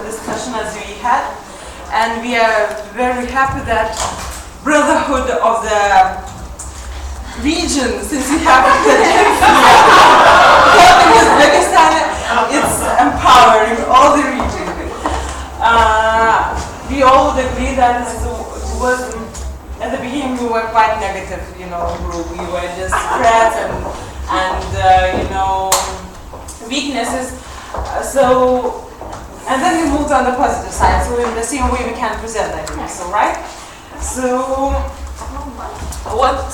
discussion as we had, and we are very happy that brotherhood of the region, since we have helping Uzbekistan, it's empowering all the region. We all would agree that it was, at the beginning we were quite negative, group. We were just threats and weaknesses. And then we moved on the positive side, so in the same way we can present that, so right? So what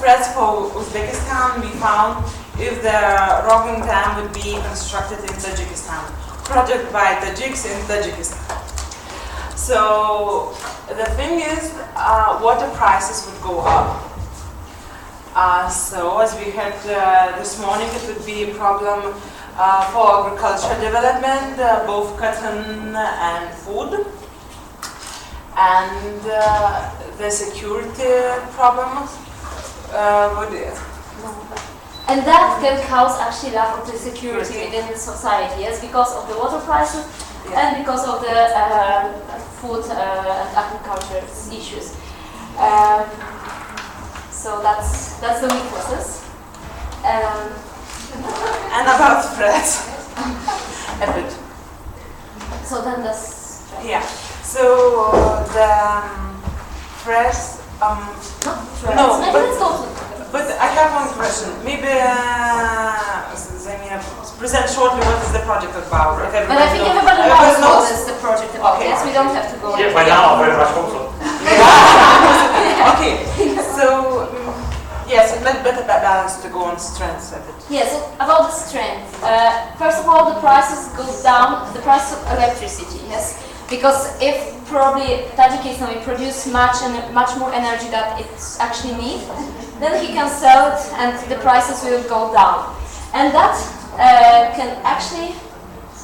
threats for Uzbekistan we found if the Rogun Dam would be constructed in Tajikistan, project by Tajiks in Tajikistan. So the thing is, water prices would go up. So as we heard this morning, it would be a problem for agricultural development, both cotton and food, and the security problem would. And that can cause actually lack of the security within the society, yes, because of the water prices and because of the food and agriculture issues. So that's the weaknesses. And about threats, a bit. So then that's... Yeah, so the threats... No, maybe let's go to... But I have one question. Maybe Zamina, present shortly what is the project about. But I think everybody knows what is the project about. Okay. Yes, we don't have to go. Yeah, by now, very much hope so. Okay, so yes, it's better balance to go on strengths a bit. Yes, about the strength. First of all, the prices go down. The price of electricity. Yes. Because if probably Tajikistan will produce much more energy that it actually needs, then he can sell it and the prices will go down. And that can actually,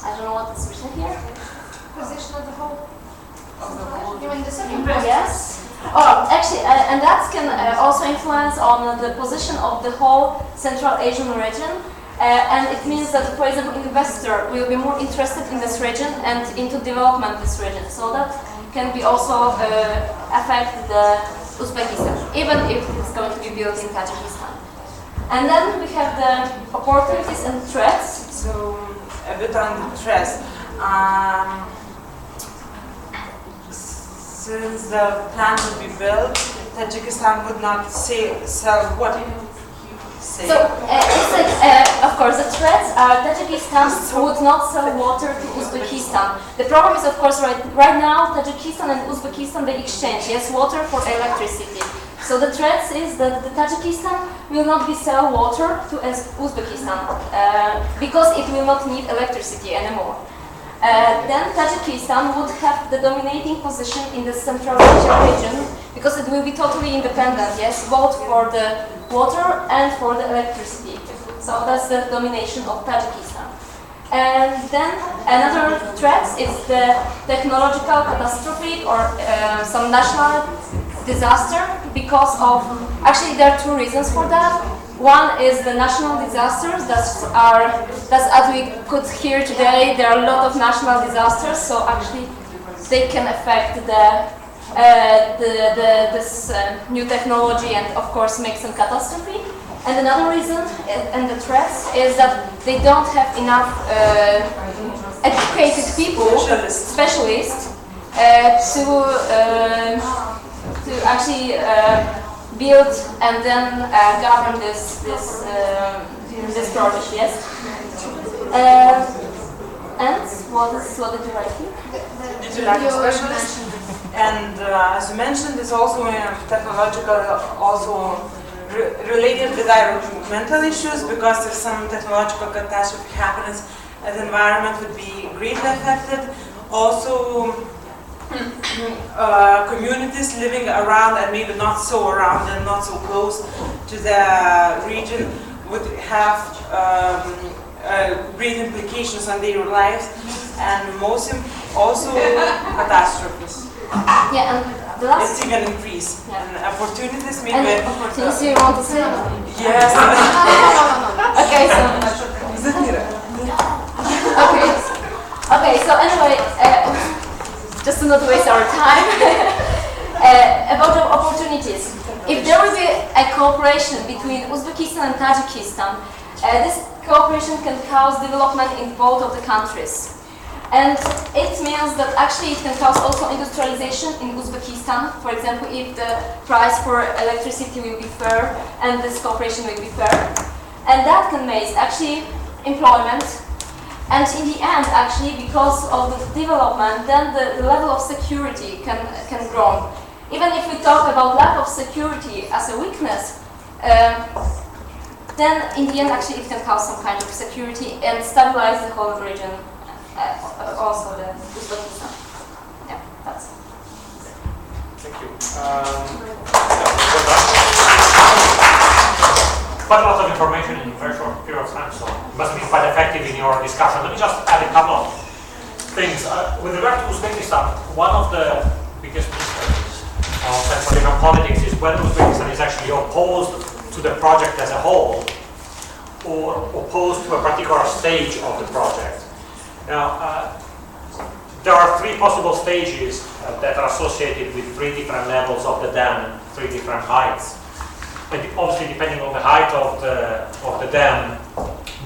I don't know what is written here. Position of the whole. You mean the second? Yes. Oh, actually, and that can also influence on the position of the whole Central Asian region. And it means that, for example, investor will be more interested in this region and into development this region. So that can be also affect the Uzbekistan, even if it's going to be built in Tajikistan. And then we have the opportunities and threats. So a bit on the threats. Since the plant would be built, Tajikistan would not sell what? So, of course, the threats are Tajikistan would not sell water to Uzbekistan. The problem is, of course, right now, Tajikistan and Uzbekistan, they exchange, yes, water for electricity. So the threats is that the Tajikistan will not be sell water to Uzbekistan because it will not need electricity anymore. Then Tajikistan would have the dominating position in the Central Asia region because it will be totally independent, yes, both for the water and for the electricity. So that's the domination of Tajikistan. And then another threat is the technological catastrophe or some national disaster because of, actually there are two reasons for that. One is the national disasters that's as we could hear today, there are a lot of national disasters, so actually they can affect this new technology and of course make some catastrophe. And another reason and the threats is that they don't have enough educated people, specialists, to actually build and then govern this project. Yes. And what did you write here? Did you like specialists? And as you mentioned, it's also technological, also related with environmental issues because if some technological catastrophe happens, the environment would be greatly affected. Also, communities living around and maybe not so around and not so close to the region would have great implications on their lives and also catastrophes. Yeah, and the last... It's even increase. Yeah. And opportunities maybe... And opportunities you want to say? Yes. Okay, so... Okay, so anyway, not waste our time. About the opportunities. If there will be a cooperation between Uzbekistan and Tajikistan, this cooperation can cause development in both of the countries. And it means that actually it can cause also industrialization in Uzbekistan. For example, if the price for electricity will be fair and this cooperation will be fair. And that can make actually employment. And in the end, actually, because of the development, then the level of security can grow. Even if we talk about lack of security as a weakness, then in the end, actually, it can cause some kind of security and stabilize the whole region. Also the Uzbekistan. Yeah, that's it. Thank you. Quite a lot of information in a very short period of time, so it must be quite effective in your discussion. Let me just add a couple of things. With regard to Uzbekistan, one of the biggest mysteries of Central Asian politics is whether Uzbekistan is actually opposed to the project as a whole or opposed to a particular stage of the project. Now, there are three possible stages that are associated with three different levels of the dam, three different heights. And obviously, depending on the height of the dam,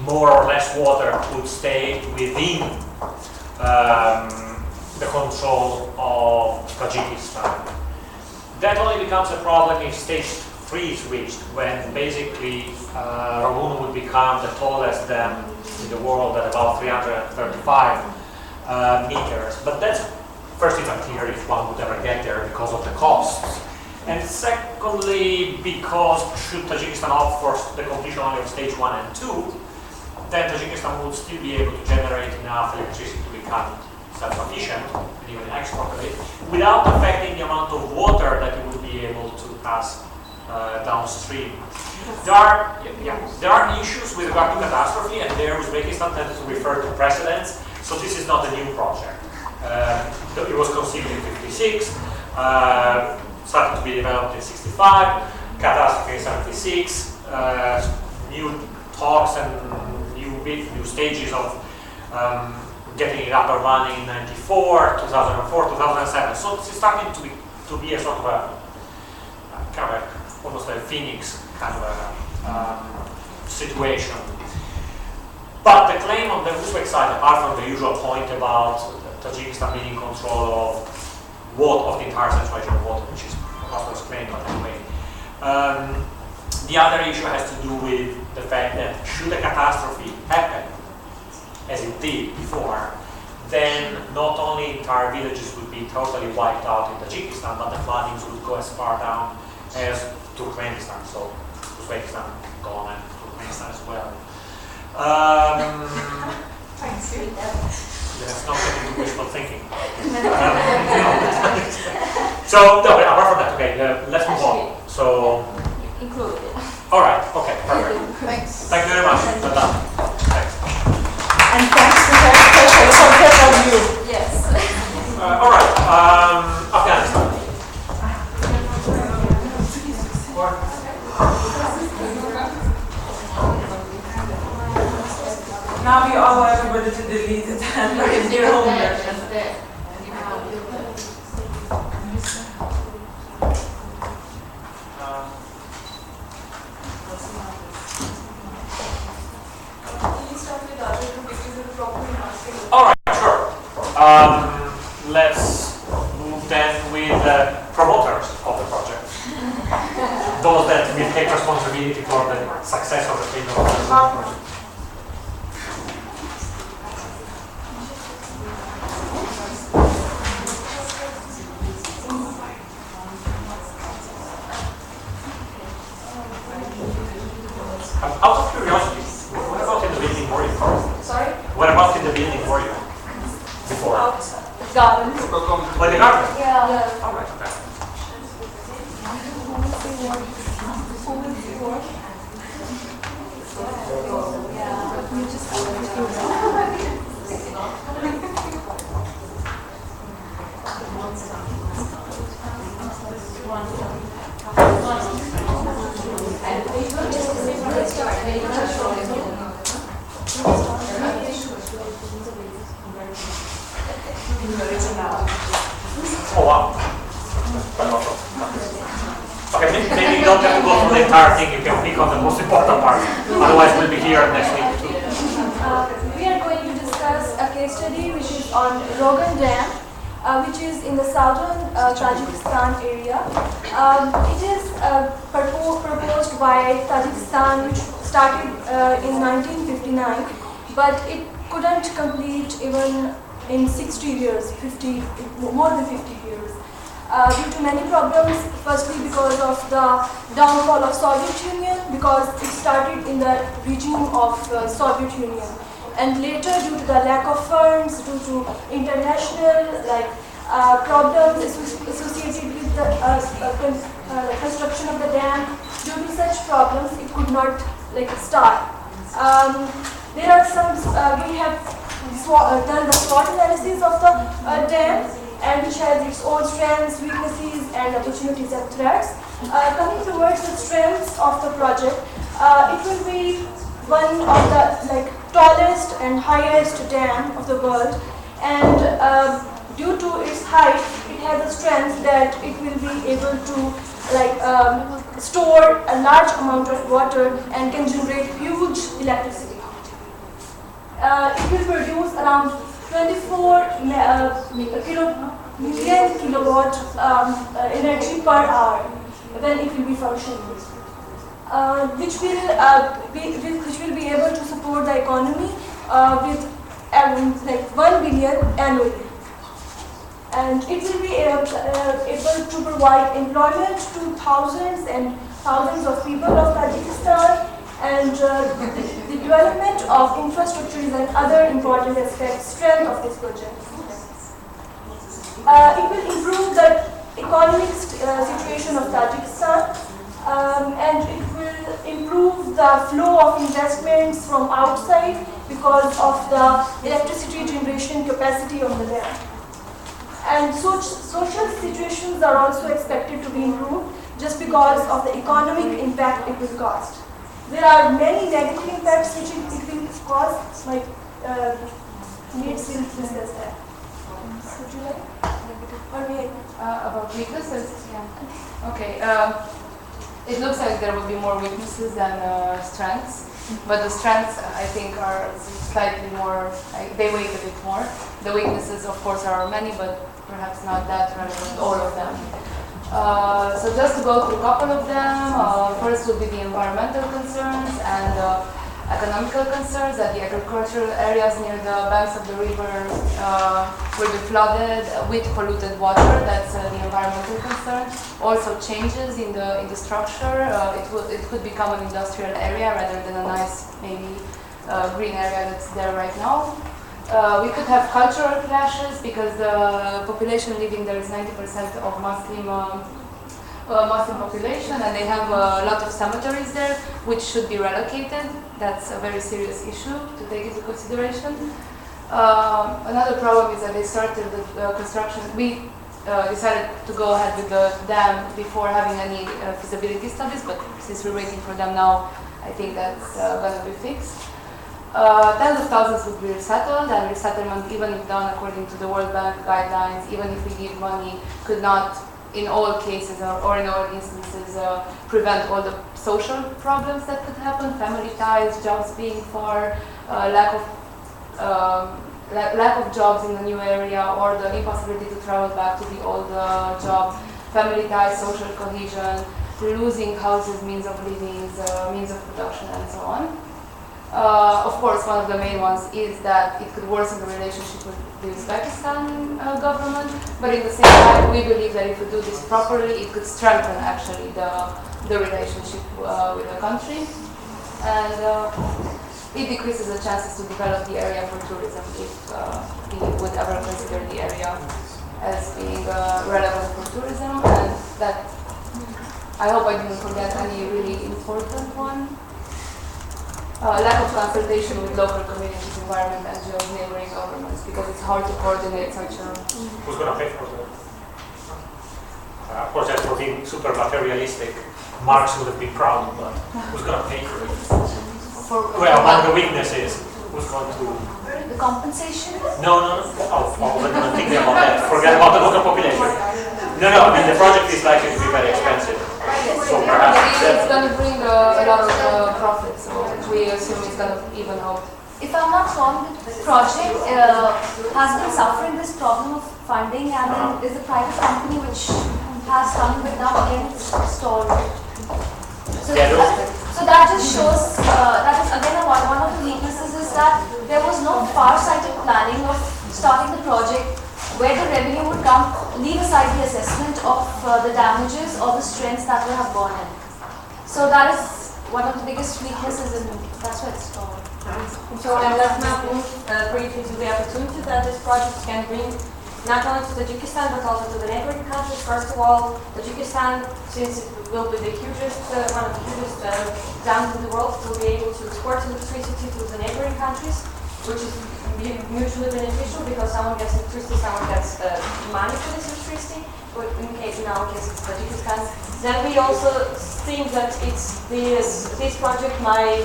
more or less water could stay within the control of Tajikistan. That only becomes a problem if stage 3 is reached, when basically Rogun would become the tallest dam in the world at about 335 meters. But that's, first, it's unclear if one would ever get there because of the costs. And secondly, because should Tajikistan opt for the completion only of stage 1 and 2, then Tajikistan would still be able to generate enough electricity to become self-sufficient and even export it without affecting the amount of water that it would be able to pass downstream. There are issues with regard to catastrophe, and there Uzbekistan tends to refer to precedents. So this is not a new project. It was conceived in '56, started to be developed in '65, catastrophe in '76, new talks and new stages of getting it up and running in '94, 2004, 2007. So it's starting to be a sort of a kind of almost a phoenix kind of a situation. But the claim on the Uzbek side, apart from the usual point about Tajikistan being in control of the entire Central Asian water, which is possible to explain, but anyway. The other issue has to do with the fact that should a catastrophe happen, as it did before, then not only entire villages would be totally wiped out in Tajikistan, but the floodings would go as far down as Turkmenistan, so Uzbekistan gone and Turkmenistan as well. That's not getting wishful thinking. So, no, but apart from that, okay, let's move on. So, included. All right, okay, perfect. Thanks. Thank you very much. Well done. Thanks. And thanks to very special of you. Yes. All right, Afghanistan. Now we allow everybody to delete it and look at their own version. All right, sure. Let's move then with the promoters of the project. Those that will take responsibility for the success of the project. Out of curiosity, what about in the building were you? Sorry? What about in the building were you? Before? Garden. By the garden? Yeah. All right, okay. Oh wow. Quite a lot of. Okay, maybe you don't have to go through the entire thing, you can pick on the most important part. Otherwise we'll be here next week too. We are going to discuss a case study which is on Rogun Dam, which is in the southern Tajikistan area. It is proposed by Tajikistan, which started in 1959, but it couldn't complete even in 60 years, more than 50 years. Due to many problems, firstly because of the downfall of Soviet Union, because it started in the regime of Soviet Union, and later due to the lack of funds, due to international problems associated with the construction of the dam. Due to such problems, it could not start. There are some. We have done the SWOT analysis of the dam, and which has its own strengths, weaknesses, and opportunities and threats. Coming towards the strengths of the project, it will be one of the tallest and highest dam of the world, and due to its height, it has a strength that it will be able to store a large amount of water and can generate huge electricity. It will produce around 24 million kilowatt energy per hour when it will be functioning, which will be able to support the economy with 1 billion annually. And it will be able to provide employment to thousands and thousands of people of Tajikistan, and the development of infrastructure is another important strength of this project. It will improve the economic situation of Tajikistan, and it will improve the flow of investments from outside because of the electricity generation capacity of the dam. And social situations are also expected to be improved just because of the economic impact it will cause. There are many negative impacts which it will cause, needs will discuss that. Would you like? Or me? About weaknesses? Yeah. Okay. It looks like there will be more weaknesses than strengths, but the strengths I think are slightly more, they weigh a bit more. The weaknesses of course are many, but perhaps not that relevant, all of them. So just to go through a couple of them, first would be the environmental concerns and economical concerns, that the agricultural areas near the banks of the river will be flooded with polluted water. That's the environmental concern. Also changes in the structure. It could become an industrial area rather than a nice maybe green area that's there right now. We could have cultural clashes because the population living there is 90% of Muslim population, and they have a lot of cemeteries there which should be relocated. That's a very serious issue to take into consideration. Another problem is that they started the construction. We decided to go ahead with the dam before having any feasibility studies, but since we're waiting for them now, I think that's going to be fixed. Tens of thousands would be resettled, and resettlement, even if done according to the World Bank guidelines, even if we give money, could not, in all cases or in all instances, prevent all the social problems that could happen: family ties, jobs being far, lack of jobs in the new area, or the impossibility to travel back to the old job, family ties, social cohesion, losing houses, means of living, means of production, and so on. Of course, one of the main ones is that it could worsen the relationship with the Uzbekistan government, but at the same time, we believe that if we do this properly, it could strengthen actually the relationship with the country, and it decreases the chances to develop the area for tourism if we would ever consider the area as being relevant for tourism. And that, I hope I didn't forget any really important one. Lack of consultation with local communities, environment, NGOs, neighboring governments, because it's hard to coordinate such a... Who's going to pay for that? Of course, that would be super materialistic. Marx would have been proud, but who's going to pay for it? Well, one of the weaknesses, who's going to... The compensation? No. Oh, we're going to think about that. Forget forget about the local population. No, I mean the project is likely to be very expensive. So perhaps It's going to bring a lot of profit, so we assume it's going to even out. If I'm not wrong, the project has been suffering this problem of funding, and then is the private company which has come with now again it's stalled. So that just shows, that is again one of the weaknesses is that there was no far-sighted planning of starting the project where the revenue would come, leave aside the assessment of the damages or the strengths that will have gone in. So that is one of the biggest weaknesses, and that's why it's stalled. So let's now move briefly to the opportunity that this project can bring not only to Tajikistan but also to the neighboring countries. First of all, Tajikistan, since it will be the hugest, one of the hugest dams in the world, will be able to export electricity to the neighboring countries, which is mutually beneficial because someone gets electricity, someone gets money for this electricity. But in our case, it's Tajikistan. Then we also think that this project might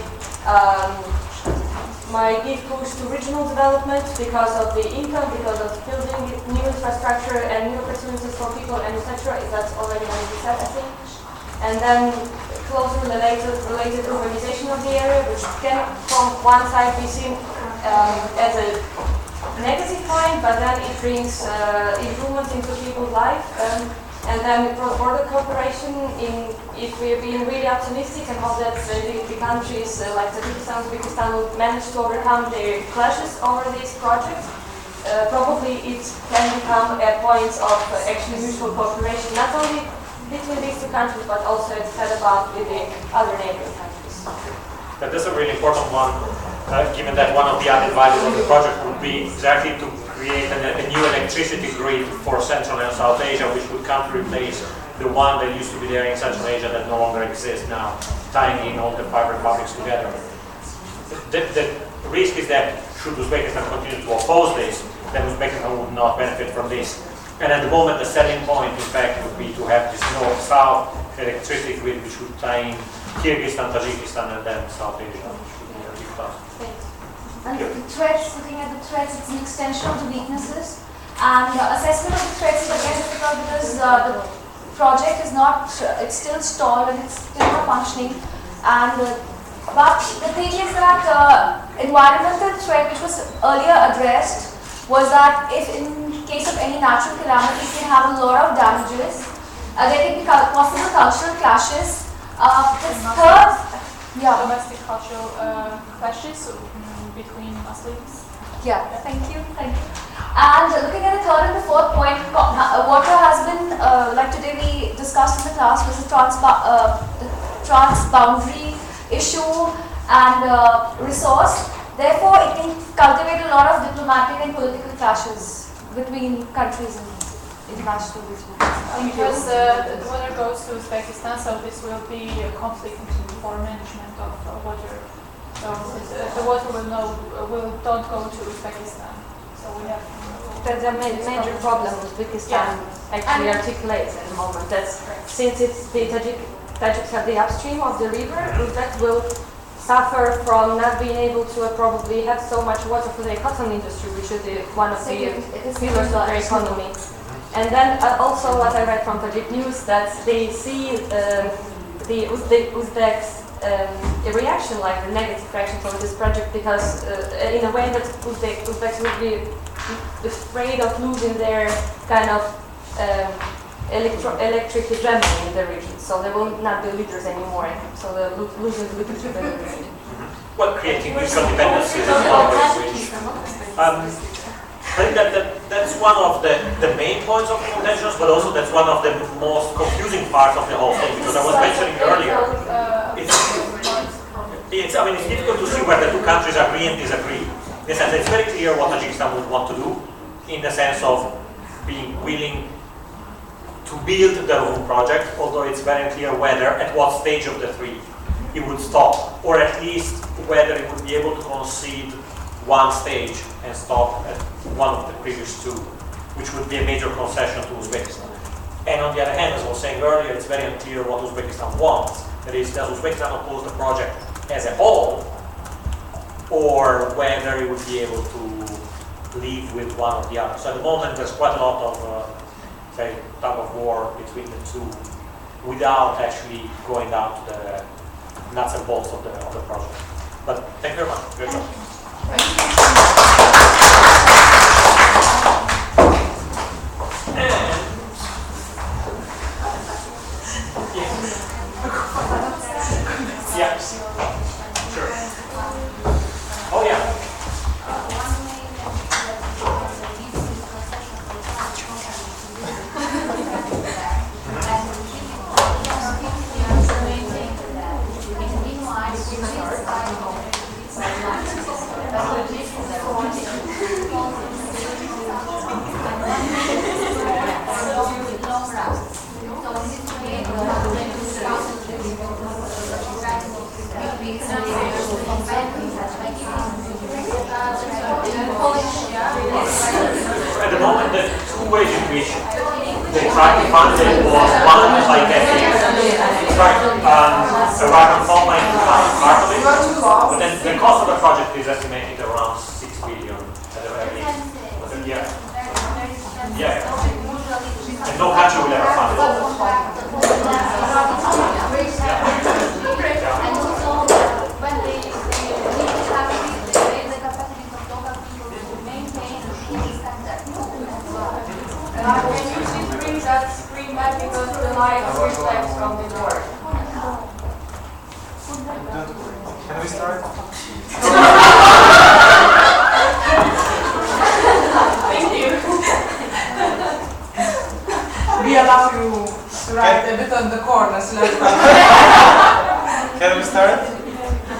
give push to regional development because of the income, because of building new infrastructure and new opportunities for people, and etc. That's already going to be said, I think. And then closely related urbanization of the area, which can from one side be seen as a negative point, but then it brings improvement into people's life. And then cross-border cooperation, if we're being really optimistic and hope that the countries like Tajikistan, Uzbekistan will manage to overcome their clashes over this project, probably it can become a point of actually mutual cooperation, not only between these two countries, but also as said about with the other neighboring countries. That's a really important one, given that one of the added values of the project would be exactly to create a new electricity grid for Central and South Asia, which would come to replace the one that used to be there in Central Asia that no longer exists now, tying in all the five republics together. The risk is that should Uzbekistan continue to oppose this, then Uzbekistan would not benefit from this. And at the moment, the selling point, in fact, would be to have this north-south electricity grid, which would tie in Kyrgyzstan, Tajikistan, and then South Asia, which would be a big plus. And the threats, looking at the threats, it's an extension of the weaknesses. And assessment of the threats is again difficult because the project is not, it's still stalled and it's still not functioning. And but the thing is that environmental threat, which was earlier addressed, was that if in case of any natural calamity, it can have a lot of damages. There can be possible cultural clashes. The third, domestic cultural clashes between Muslims. Yeah, thank you. And looking at the third and the fourth point, water has been, like today we discussed in the class, was the trans-boundary issue and resource. Therefore, it can cultivate a lot of diplomatic and political clashes between countries and international business. Because the water goes to Uzbekistan, so this will be a conflict for management of water. So the water don't go to Uzbekistan. So we have. That's a major problem Uzbekistan actually articulates at the moment. That's since it's the Tajiks have the upstream of the river, Uzbeks will suffer from not being able to probably have so much water for the cotton industry, which is one of the pillars of their economy. And then also what I read from Tajik news that they see the Uzbeks a reaction, like a negative reaction from this project, because in a way that Uzbeks would be afraid of losing their kind of electric hegemony in the region, so they will not be leaders anymore. So they're losing leadership in the region. Well, creating mutual dependencies is always I think that's one of the main points of the contentions, but also that's one of the most confusing parts of the whole thing, because I was mentioning earlier, it's difficult to see where the two countries agree and disagree. In the sense, it's very clear what Tajikistan would want to do, in the sense of being willing to build the Rogun project, although it's very clear whether, at what stage of the three, it would stop, or at least whether it would be able to concede one stage and stop at one of the previous two, which would be a major concession to Uzbekistan. And on the other hand, as I was saying earlier, it's very unclear what Uzbekistan wants. That is, does Uzbekistan oppose the project as a whole, or whether it would be able to live with one or the other. So at the moment, there's quite a lot of, say, tug of war between the two, without actually going down to the nuts and bolts of the project. But thank you very much. Great job. Yeah. Sure. Oh yeah. At the moment, the two ways in which they try to fund it was one is by getting a Rogun Dam part of it, but then the cost of the project is estimated around 6 billion at the very least. Yeah. Yeah. And no country will ever fund it. Can you please bring that screen back because the light reflects from the board? Can we start? Thank you. We allow you to write a bit on the corners. Can we start?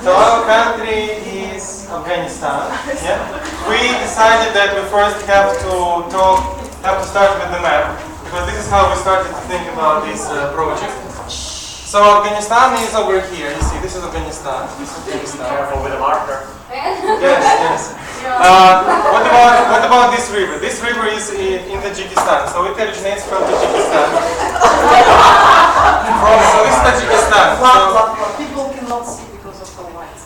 So our country is Afghanistan. Yeah? We decided that we first have to start with the map, because this is how we started to think about this project. So Afghanistan is over here. You see, this is Afghanistan. This is Afghanistan. Careful with the marker. Yes. What about this river? This river is in Tajikistan, so it originates from Tajikistan. So this is Tajikistan. People cannot see because of the lights.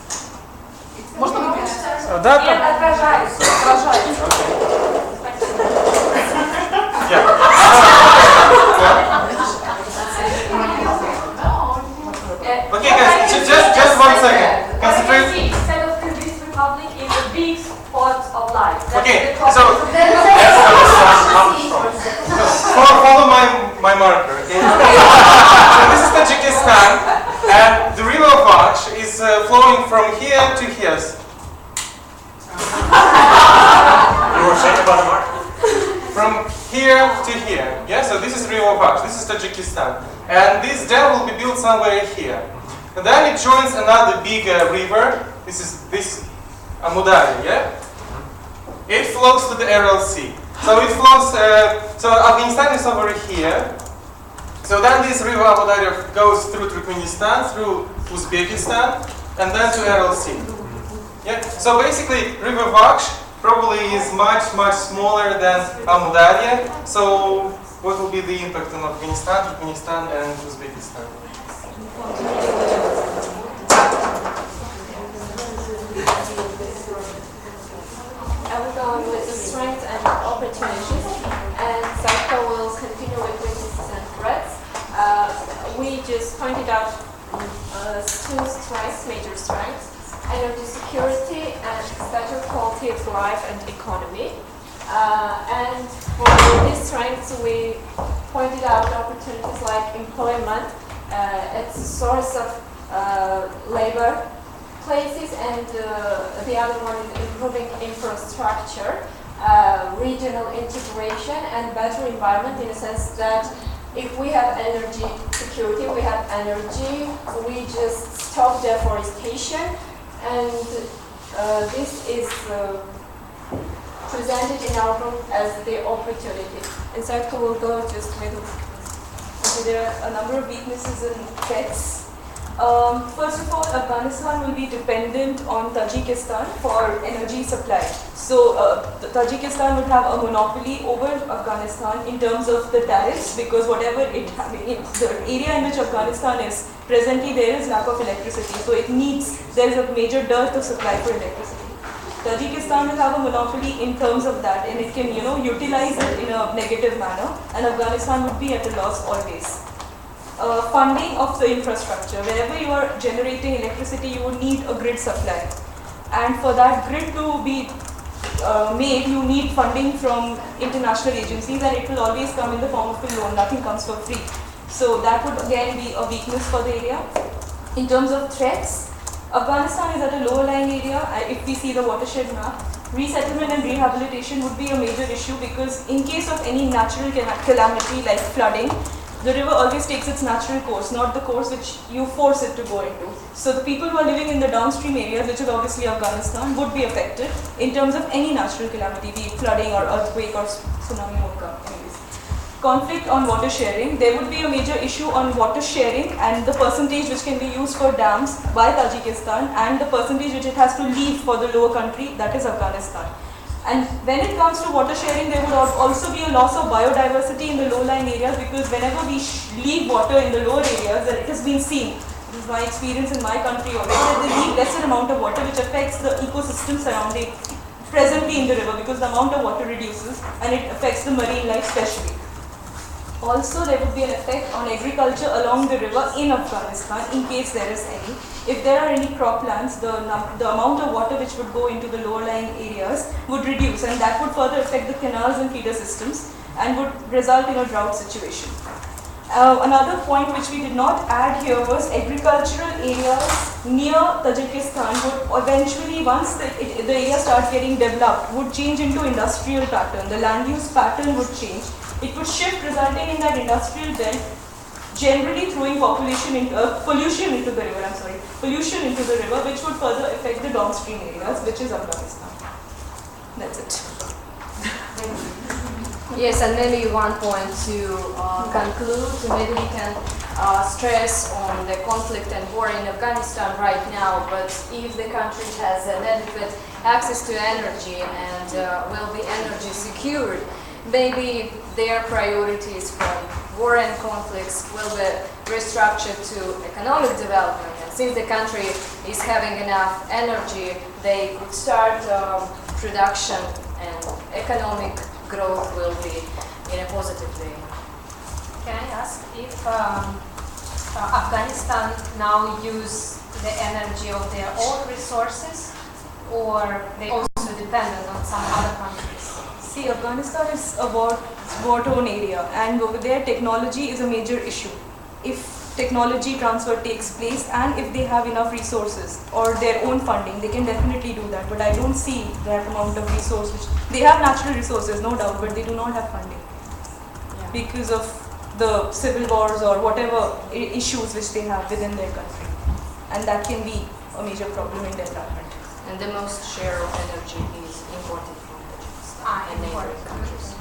Okay, guys, just 1 second. Concentrate. Instead of Kyrgyz Republic is a big spot of light. Okay, so follow my marker. Okay? So this is Tajikistan, and the river Vakh is flowing from here to here. You were saying about the marker? From here to here. Yeah, so this is river Vakh. This is Tajikistan, and this dam will be built somewhere here. And then it joins another big river. This is Amudari. Yeah. It flows to the Aral Sea. So it flows. So Afghanistan is over here. So then this river Amudari goes through Turkmenistan, through Uzbekistan, and then to Aral Sea. Yeah. So basically, river Vakh probably is much smaller than Amudarya. So what will be the impact on Afghanistan, Turkmenistan, and Uzbekistan? I will go on with the strengths and opportunities, and Sarko will continue with weaknesses and threats. We just pointed out two strengths, major strengths: energy security and better quality of life and economy. And for these strengths, we pointed out opportunities like employment. It's a source of labor places, and the other one is improving infrastructure, regional integration, and better environment, in a sense that if we have energy security, we have energy, we just stop deforestation, and this is presented in our group as the opportunity. And Sarko will go just with there are a number of weaknesses and threats. First of all, Afghanistan will be dependent on Tajikistan for energy supply. So Tajikistan would have a monopoly over Afghanistan in terms of the tariffs, because whatever it the area in which Afghanistan is presently, there is lack of electricity. So there is a major dearth of supply for electricity. Tajikistan will have a monopoly in terms of that, and it can, utilize it in a negative manner, and Afghanistan would be at a loss always. Funding of the infrastructure. Wherever you are generating electricity, you would need a grid supply. And for that grid to be made, you need funding from international agencies, and it will always come in the form of a loan. Nothing comes for free. So that would again be a weakness for the area. In terms of threats, Afghanistan is at a lower lying area. If we see the watershed map, resettlement and rehabilitation would be a major issue, because in case of any natural calamity like flooding, the river always takes its natural course, not the course which you force it to go into. So the people who are living in the downstream areas, which is obviously Afghanistan, would be affected in terms of any natural calamity, be it flooding or earthquake or tsunami would come. Anyways. Conflict on water sharing. There would be a major issue on water sharing and the percentage which can be used for dams by Tajikistan and the percentage which it has to leave for the lower country, that is Afghanistan. And when it comes to water sharing, there would also be a loss of biodiversity in the low-lying areas, because whenever we leave water in the lower areas, it has been seen, this is my experience in my country already, that they leave lesser amount of water, which affects the ecosystem surrounding presently in the river, because the amount of water reduces and it affects the marine life especially. Also, there would be an effect on agriculture along the river in Afghanistan, in case there is any. If there are any croplands, the amount of water which would go into the lower-lying areas would reduce, and that would further affect the canals and feeder systems and would result in a drought situation. Another point which we did not add here was agricultural areas near Tajikistan would eventually, once the area starts getting developed, would change into industrial pattern. The land use pattern would change. It would shift, resulting in that industrial belt generally throwing pollution into the river, which would further affect the downstream areas, which is Afghanistan. That's it. Yes, and maybe one point to conclude, maybe we can stress on the conflict and war in Afghanistan right now, but if the country has an adequate access to energy and will be energy secured, maybe their priorities from war and conflicts will be restructured to economic development. And since the country is having enough energy, they could start production and economic growth will be in a positive way. Can I ask if Afghanistan now use the energy of their own resources, or they also dependent on some other countries? See, Afghanistan is a war-torn area, and over there technology is a major issue. If technology transfer takes place and if they have enough resources or their own funding, they can definitely do that. But I don't see that amount of resources. They have natural resources, no doubt, but they do not have funding because of the civil wars or whatever issues which they have within their country. And that can be a major problem in development. And the most share of energy is imported from Tajikistan and neighboring countries.